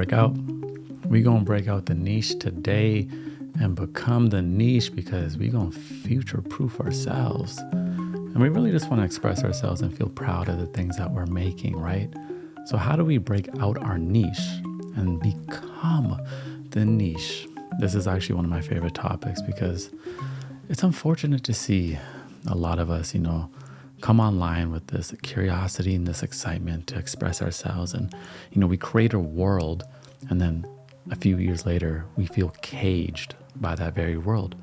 break out. We gonna break out the niche today and become the niche because we gonna future-proof ourselves. And we really just want to express ourselves and feel proud of the things that we're making, right? So how do we break out our niche and become the niche? This is actually one of my favorite topics because it's unfortunate to see a lot of us, come online with this curiosity and this excitement to express ourselves. And, we create a world and then a few years later, we feel caged by that very world.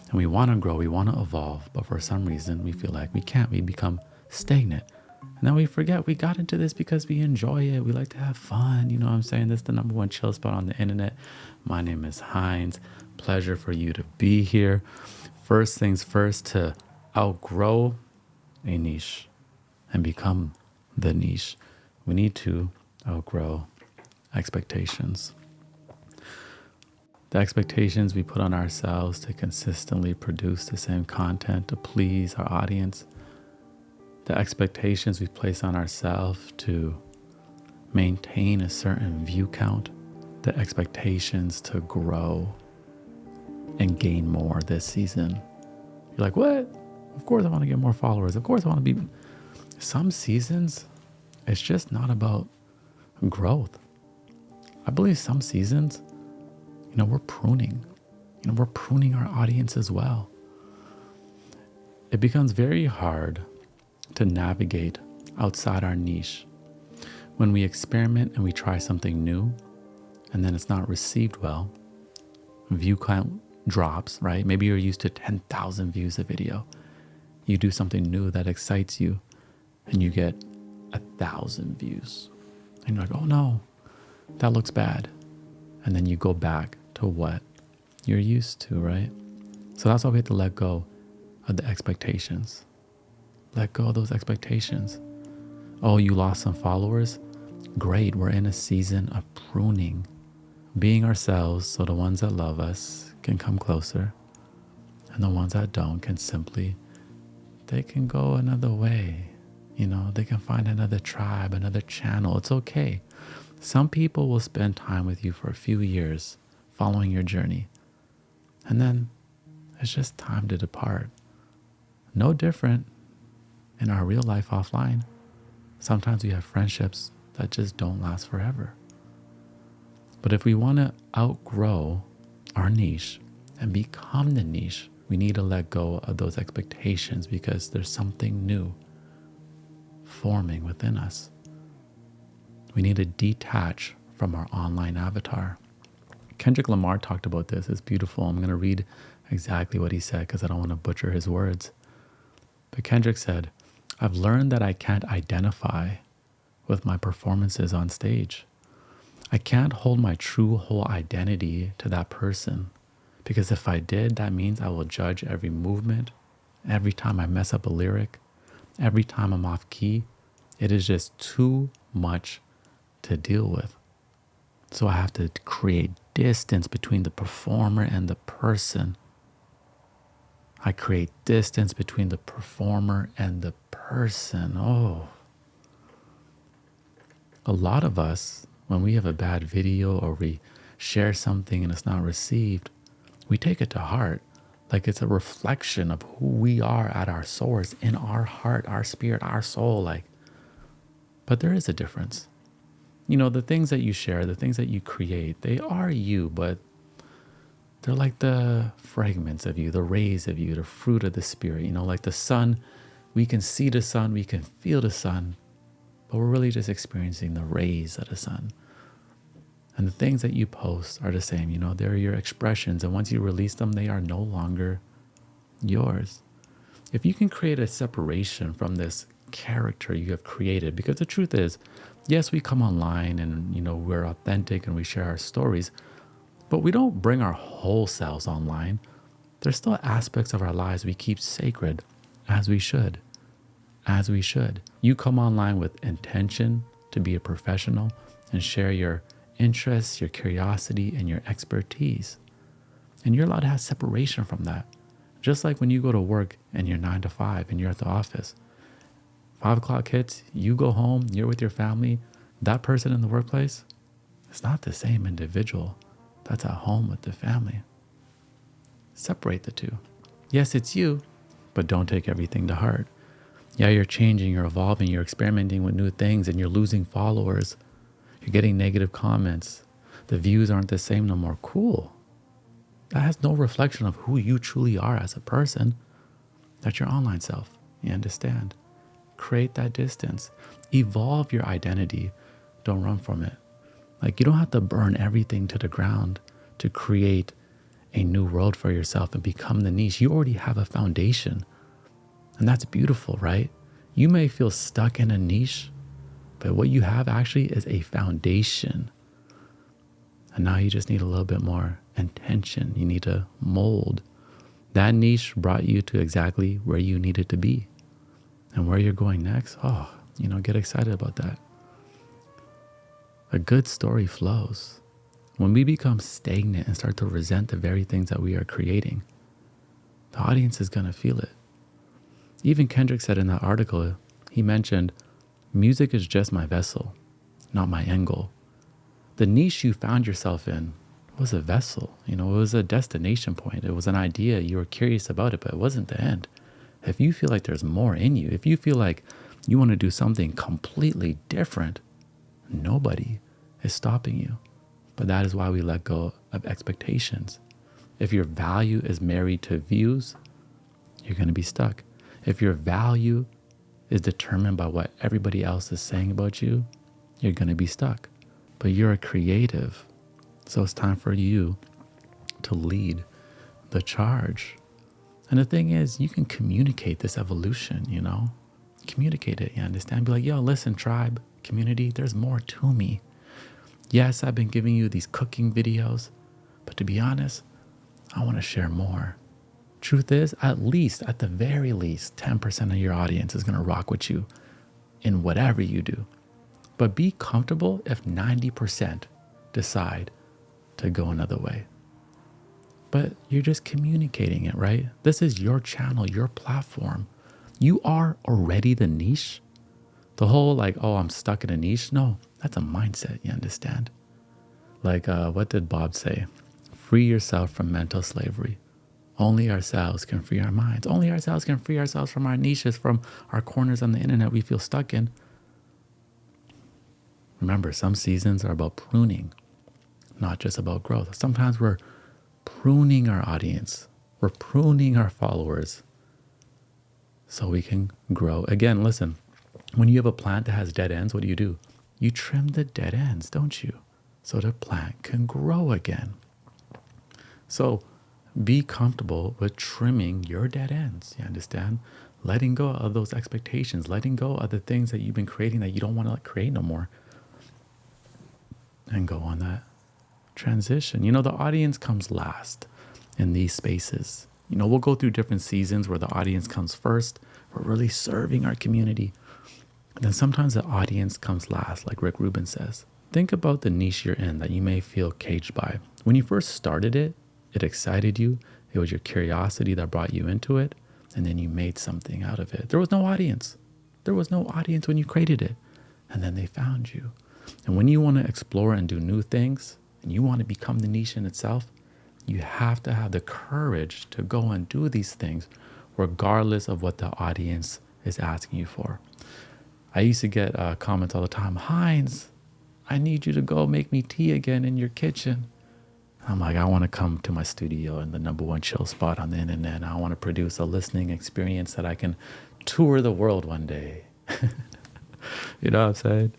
And we want to grow, we want to evolve, but for some reason we feel like we can't, we become stagnant. And then we forget we got into this because we enjoy it. We like to have fun. You know what I'm saying? This is the number one chill spot on the internet. My name is Hines. Pleasure for you to be here. First things first, to outgrow a niche and become the niche, we need to outgrow expectations. The expectations we put on ourselves to consistently produce the same content to please our audience. The expectations we place on ourselves to maintain a certain view count. The expectations to grow and gain more this season. You're like, what? Of course I want to get more followers. Of course I want to be. Some seasons, it's just not about growth. I believe some seasons, we're pruning. We're pruning our audience as well. It becomes very hard to navigate outside our niche when we experiment and we try something new and then it's not received well. View count drops, right? Maybe you're used to 10,000 views a video. You do something new that excites you and you get 1,000 views. And you're like, oh no, that looks bad. And then you go back to what you're used to, right? So that's why we have to let go of the expectations. Let go of those expectations. Oh, you lost some followers? Great, we're in a season of pruning. Being ourselves so the ones that love us can come closer. And the ones that don't can simply, they can go another way. They can find another tribe, another channel. It's okay. Some people will spend time with you for a few years following your journey. And then it's just time to depart. No different in our real life offline. Sometimes we have friendships that just don't last forever. But if we want to outgrow our niche and become the niche, we need to let go of those expectations because there's something new forming within us. We need to detach from our online avatar. Kendrick Lamar talked about this. It's beautiful. I'm going to read exactly what he said because I don't want to butcher his words. But Kendrick said, I've learned that I can't identify with my performances on stage. I can't hold my true whole identity to that person because if I did, that means I will judge every movement, every time I mess up a lyric, every time I'm off key. It is just too much to deal with. So I have to create distance between the performer and the person. I create distance between the performer and the person. Oh. A lot of us, when we have a bad video or we share something and it's not received, we take it to heart. Like it's a reflection of who we are at our source, in our heart, our spirit, our soul. But there is a difference. The things that you share, the things that you create, they are you, but they're like the fragments of you, the rays of you, the fruit of the spirit. Like the sun, we can see the sun, we can feel the sun, but we're really just experiencing the rays of the sun. And the things that you post are the same, they're your expressions. And once you release them, they are no longer yours. If you can create a separation from this character you have created, because the truth is, yes, we come online and, we're authentic and we share our stories, but we don't bring our whole selves online. There's still aspects of our lives we keep sacred as we should. You come online with intention to be a professional and share your interests, your curiosity, and your expertise. And you're allowed to have separation from that. Just like when you go to work and you're 9 to 5 and you're at the office, 5 o'clock hits, you go home, you're with your family, that person in the workplace, It's not the same individual that's at home with the family. Separate the two. Yes, it's you, but don't take everything to heart. Yeah, you're changing, you're evolving, you're experimenting with new things, and you're losing followers. You're getting negative comments. The views aren't the same no more. Cool. That has no reflection of who you truly are as a person. That's your online self. You understand? Create that distance. Evolve your identity. Don't run from it. Like, you don't have to burn everything to the ground to create a new world for yourself and become the niche. You already have a foundation. And that's beautiful, right? You may feel stuck in a niche, but what you have actually is a foundation. And now you just need a little bit more intention. You need to mold. That niche brought you to exactly where you needed to be. And where you're going next, get excited about that. A good story flows. When we become stagnant and start to resent the very things that we are creating, the audience is going to feel it. Even Kendrick said in that article, he mentioned, music is just my vessel, not my end goal. The niche you found yourself in was a vessel. It was a destination point. It was an idea. You were curious about it, but it wasn't the end. If you feel like there's more in you, if you feel like you want to do something completely different, nobody is stopping you. But that is why we let go of expectations. If your value is married to views, you're going to be stuck. If your value is determined by what everybody else is saying about you, you're going to be stuck. But you're a creative. So it's time for you to lead the charge. And the thing is, you can communicate this evolution, Communicate it, you understand? Be like, yo, listen, tribe, community, there's more to me. Yes, I've been giving you these cooking videos, but to be honest, I want to share more. Truth is, at the very least, 10% of your audience is going to rock with you in whatever you do. But be comfortable if 90% decide to go another way. But you're just communicating it, right? This is your channel, your platform. You are already the niche. The whole I'm stuck in a niche. No, that's a mindset, you understand? What did Bob say? Free yourself from mental slavery. Only ourselves can free our minds. Only ourselves can free ourselves from our niches, from our corners on the internet we feel stuck in. Remember, some seasons are about pruning, not just about growth. Sometimes we're pruning our audience. We're pruning our followers so we can grow. Again, listen, when you have a plant that has dead ends, what do? You trim the dead ends, don't you? So the plant can grow again. So be comfortable with trimming your dead ends, you understand? Letting go of those expectations, letting go of the things that you've been creating that you don't want to create no more. And go on that transition. The audience comes last in these spaces. We'll go through different seasons where the audience comes first. We're really serving our community. And then sometimes the audience comes last, like Rick Rubin says. Think about the niche you're in that you may feel caged by. When you first started it, it excited you. It was your curiosity that brought you into it. And then you made something out of it. There was no audience. There was no audience when you created it. And then they found you. And when you want to explore and do new things, and you want to become the niche in itself, you have to have the courage to go and do these things, regardless of what the audience is asking you for. I used to get comments all the time, Heinz, I need you to go make me tea again in your kitchen. I'm like, I want to come to my studio in the #1 chill spot on the internet. I want to produce a listening experience that I can tour the world one day. You know what I'm saying?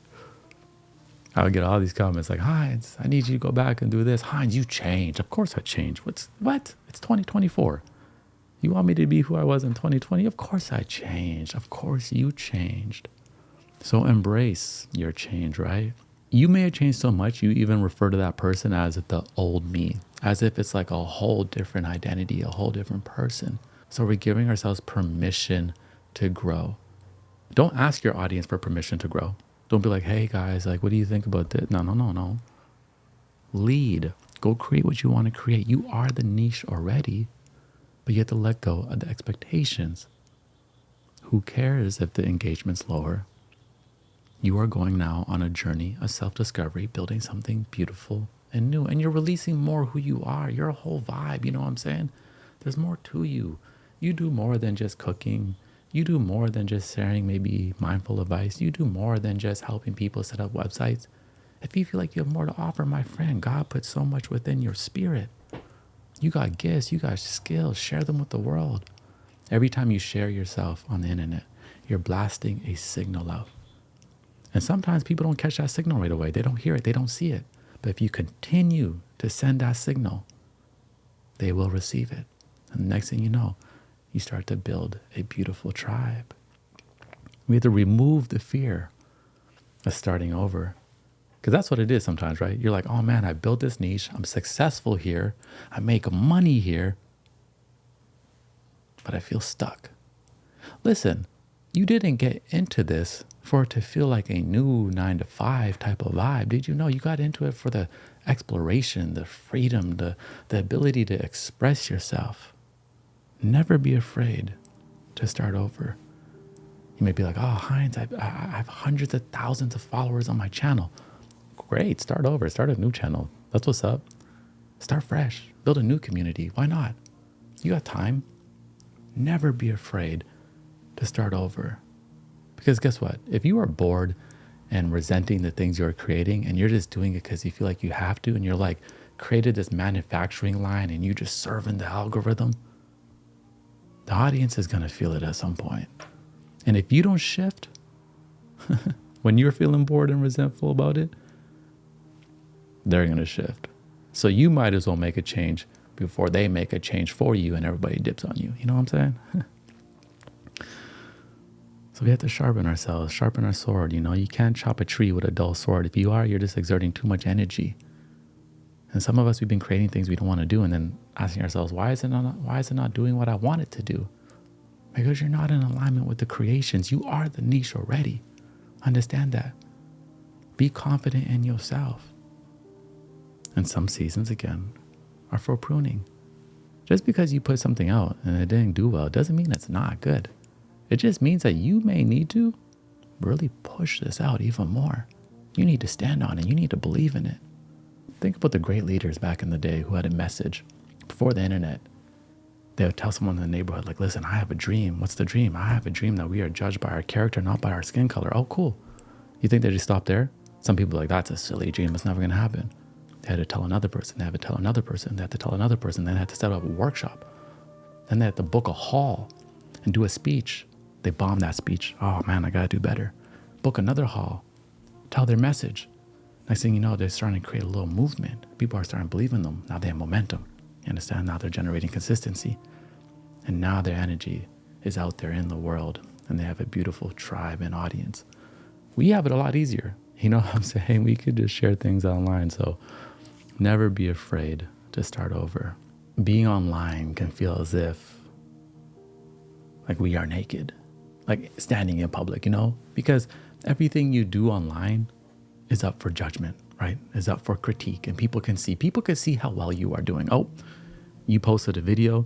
I would get all these comments like, Heinz, I need you to go back and do this. Heinz, you changed. Of course I changed. What? It's 2024. You want me to be who I was in 2020? Of course I changed. Of course you changed. So embrace your change, right? You may have changed so much, you even refer to that person as the old me, as if it's like a whole different identity, a whole different person. So we're giving ourselves permission to grow. Don't ask your audience for permission to grow. Don't be like, hey guys, what do you think about this? No. Lead. Go create what you want to create. You are the niche already, but you have to let go of the expectations. Who cares if the engagement's lower? You are going now on a journey of self-discovery, building something beautiful and new. And you're releasing more who you are. You're a whole vibe. You know what I'm saying? There's more to you. You do more than just cooking. You do more than just sharing maybe mindful advice. You do more than just helping people set up websites. If you feel like you have more to offer, my friend, God put so much within your spirit. You got gifts, you got skills, share them with the world. Every time you share yourself on the internet, you're blasting a signal out. And sometimes people don't catch that signal right away. They don't hear it, they don't see it. But if you continue to send that signal, they will receive it. And the next thing you know, you start to build a beautiful tribe. We have to remove the fear of starting over. Because that's what it is sometimes, right? You're like, oh man, I built this niche. I'm successful here. I make money here. But I feel stuck. Listen, you didn't get into this for it to feel like a new 9-to-5 type of vibe. Did you know you got into it for the exploration, the freedom, the ability to express yourself? Never be afraid to start over. You may be like, oh, Heinz, I have hundreds of thousands of followers on my channel. Great, start over, start a new channel. That's what's up. Start fresh, build a new community. Why not? You got time. Never be afraid to start over. Because guess what? If you are bored and resenting the things you're creating and you're just doing it because you feel like you have to, and you're like created this manufacturing line and you just serving the algorithm, the audience is going to feel it at some point. And if you don't shift, when you're feeling bored and resentful about it, they're going to shift. So you might as well make a change before they make a change for you and everybody dips on you. You know what I'm saying? So we have to sharpen ourselves, sharpen our sword. You know, you can't chop a tree with a dull sword. If you are, you're just exerting too much energy. And some of us, we've been creating things we don't want to do and then asking ourselves, why is it not doing what I want it to do? Because you're not in alignment with the creations. You are the niche already. Understand that. Be confident in yourself. And some seasons, again, are for pruning. Just because you put something out and it didn't do well doesn't mean it's not good. It just means that you may need to really push this out even more. You need to stand on it. You need to believe in it. Think about the great leaders back in the day who had a message before the internet. They would tell someone in the neighborhood, like, listen, I have a dream. What's the dream? I have a dream that we are judged by our character, not by our skin color. Oh, cool. You think they just stop there? Some people are like, that's a silly dream. It's never going to happen. They had to tell another person. They had to tell another person. They had to tell another person. Then they had to set up a workshop. Then they had to book a hall and do a speech. They bombed that speech. Oh man, I got to do better. Book another hall. Tell their message. Next thing you know, they're starting to create a little movement. People are starting to believe in them. Now they have momentum. You understand? Now they're generating consistency. And now their energy is out there in the world. And they have a beautiful tribe and audience. We have it a lot easier. You know what I'm saying? We could just share things online. So never be afraid to start over. Being online can feel as if like we are naked, like standing in public, you know, because everything you do online is up for judgment, right? Is up for critique, and people can see how well you are doing. Oh, you posted a video,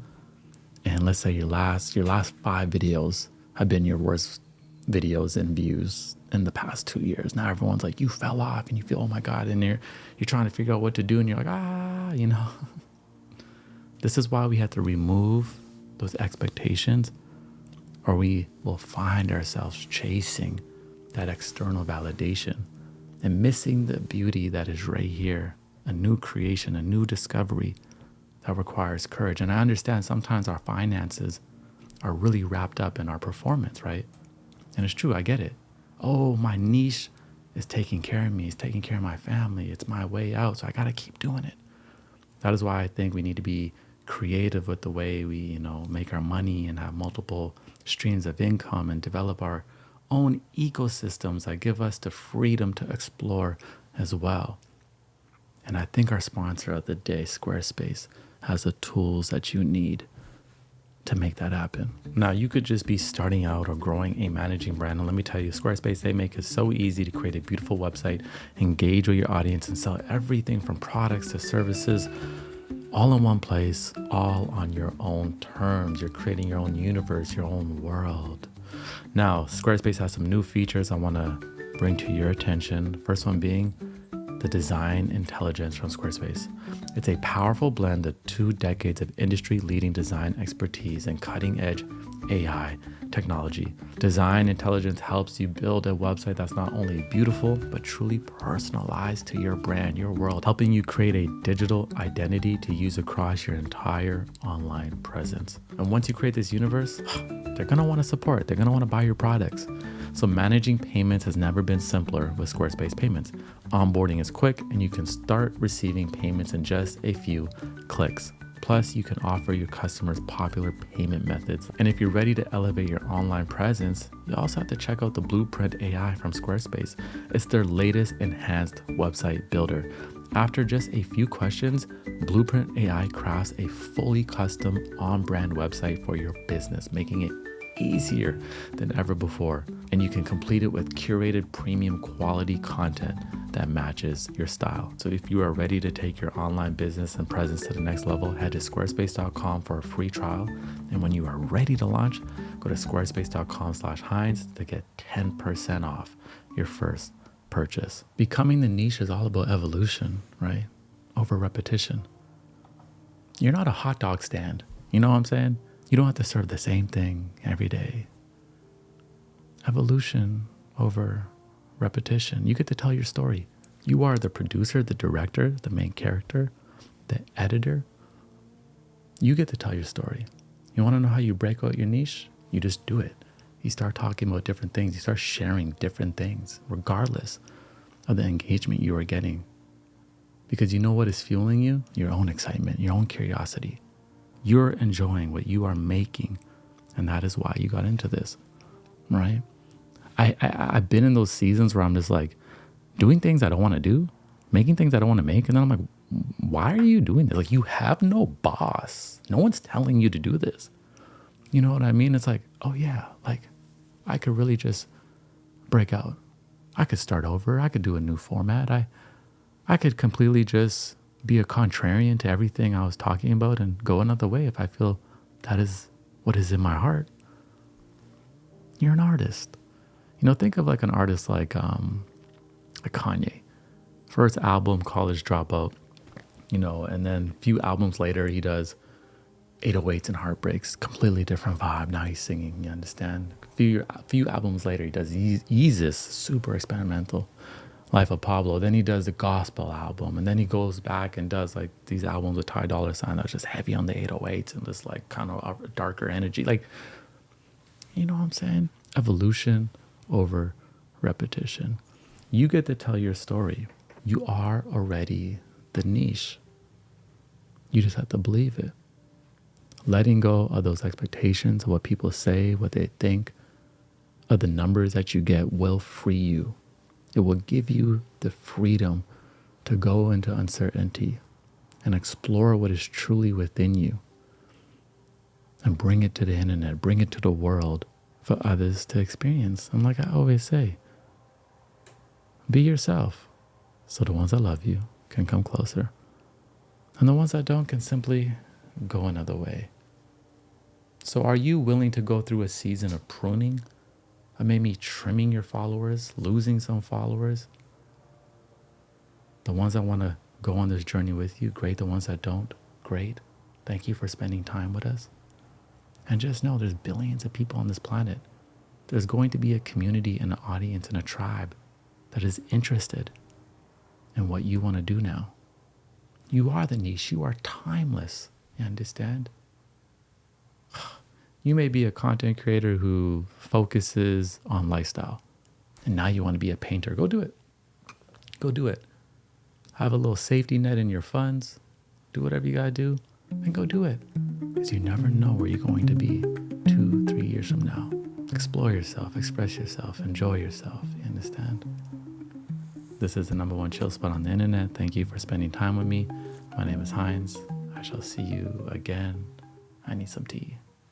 and let's say your last 5 videos have been your worst videos in views in the past 2 years. Now everyone's like, you fell off, and you feel, oh my God, and you're trying to figure out what to do, and you're like, you know. This is why we have to remove those expectations, or we will find ourselves chasing that external validation and missing the beauty that is right here, a new creation, a new discovery that requires courage. And I understand sometimes our finances are really wrapped up in our performance, right? And it's true, I get it. Oh, my niche is taking care of me. It's taking care of my family. It's my way out, so I got to keep doing it. That is why I think we need to be creative with the way we, you know, make our money and have multiple streams of income and develop our own ecosystems that give us the freedom to explore as well. And I think our sponsor of the day, Squarespace, has the tools that you need to make that happen. Now, you could just be starting out or growing a managing brand. And let me tell you, Squarespace, they make it so easy to create a beautiful website, engage with your audience, and sell everything from products to services all in one place, all on your own terms. You're creating your own universe, your own world. Now, Squarespace has some new features I want to bring to your attention. First one being the Design Intelligence from Squarespace. It's a powerful blend of 2 decades of industry-leading design expertise and cutting-edge AI technology. Design Intelligence helps you build a website that's not only beautiful, but truly personalized to your brand, your world, helping you create a digital identity to use across your entire online presence. And once you create this universe, they're gonna wanna support, they're gonna wanna buy your products. So managing payments has never been simpler with Squarespace Payments. Onboarding is quick and you can start receiving payments in just a few clicks. Plus, you can offer your customers popular payment methods. And if you're ready to elevate your online presence, you also have to check out the Blueprint AI from Squarespace. It's their latest enhanced website builder. After just a few questions, Blueprint AI crafts a fully custom on-brand website for your business, making it easier than ever before. And you can complete it with curated premium quality content that matches your style. So if you are ready to take your online business and presence to the next level, head to squarespace.com for a free trial. And when you are ready to launch, go to squarespace.com/Heinz to get 10% off your first purchase. Becoming the niche is all about evolution, right? Over repetition. You're not a hot dog stand. You know what I'm saying? You don't have to serve the same thing every day. Evolution over repetition. You get to tell your story. You are the producer, the director, the main character, the editor. You get to tell your story. You want to know how you break out your niche? You just do it. You start talking about different things. You start sharing different things, regardless of the engagement you are getting. Because you know what is fueling you? Your own excitement, your own curiosity. You're enjoying what you are making. And that is why you got into this, right? I've been in those seasons where I'm just like doing things I don't want to do, making things I don't want to make. And then I'm like, why are you doing this? Like, you have no boss. No one's telling you to do this. You know what I mean? It's like, oh yeah, like I could really just break out. I could start over. I could do a new format. I could completely just be a contrarian to everything I was talking about and go another way if I feel that is what is in my heart. You're an artist. You know, think of like an artist like Kanye. First album, College Dropout, you know, and then a few albums later, he does 808s and Heartbreaks, completely different vibe. Now he's singing, you understand? A few albums later, he does Yeezus, super experimental, Life of Pablo. Then he does the gospel album, and then he goes back and does like these albums with Ty Dolla $ign that's just heavy on the 808s and just like kind of a darker energy. Like, you know what I'm saying? Evolution over repetition. You get to tell your story. You are already the niche. You just have to believe it. Letting go of those expectations of what people say, what they think, of the numbers that you get will free you. It will give you the freedom to go into uncertainty and explore what is truly within you and bring it to the internet, bring it to the world for others to experience. And like I always say, be yourself so the ones that love you can come closer and the ones that don't can simply go another way. So are you willing to go through a season of pruning? Or maybe trimming your followers, losing some followers? The ones that want to go on this journey with you, great. The ones that don't, great. Thank you for spending time with us. And just know there's billions of people on this planet. There's going to be a community, an audience, and a tribe that is interested in what you want to do now. You are the niche. You are timeless. You understand? You may be a content creator who focuses on lifestyle, and now you want to be a painter. Go do it. Go do it. Have a little safety net in your funds. Do whatever you got to do, and go do it. Because you never know where you're going to be 2-3 years from now. Explore yourself, express yourself, enjoy yourself. You understand? This is the #1 chill spot on the internet. Thank you for spending time with me. My name is Heinz. I shall see you again. I need some tea.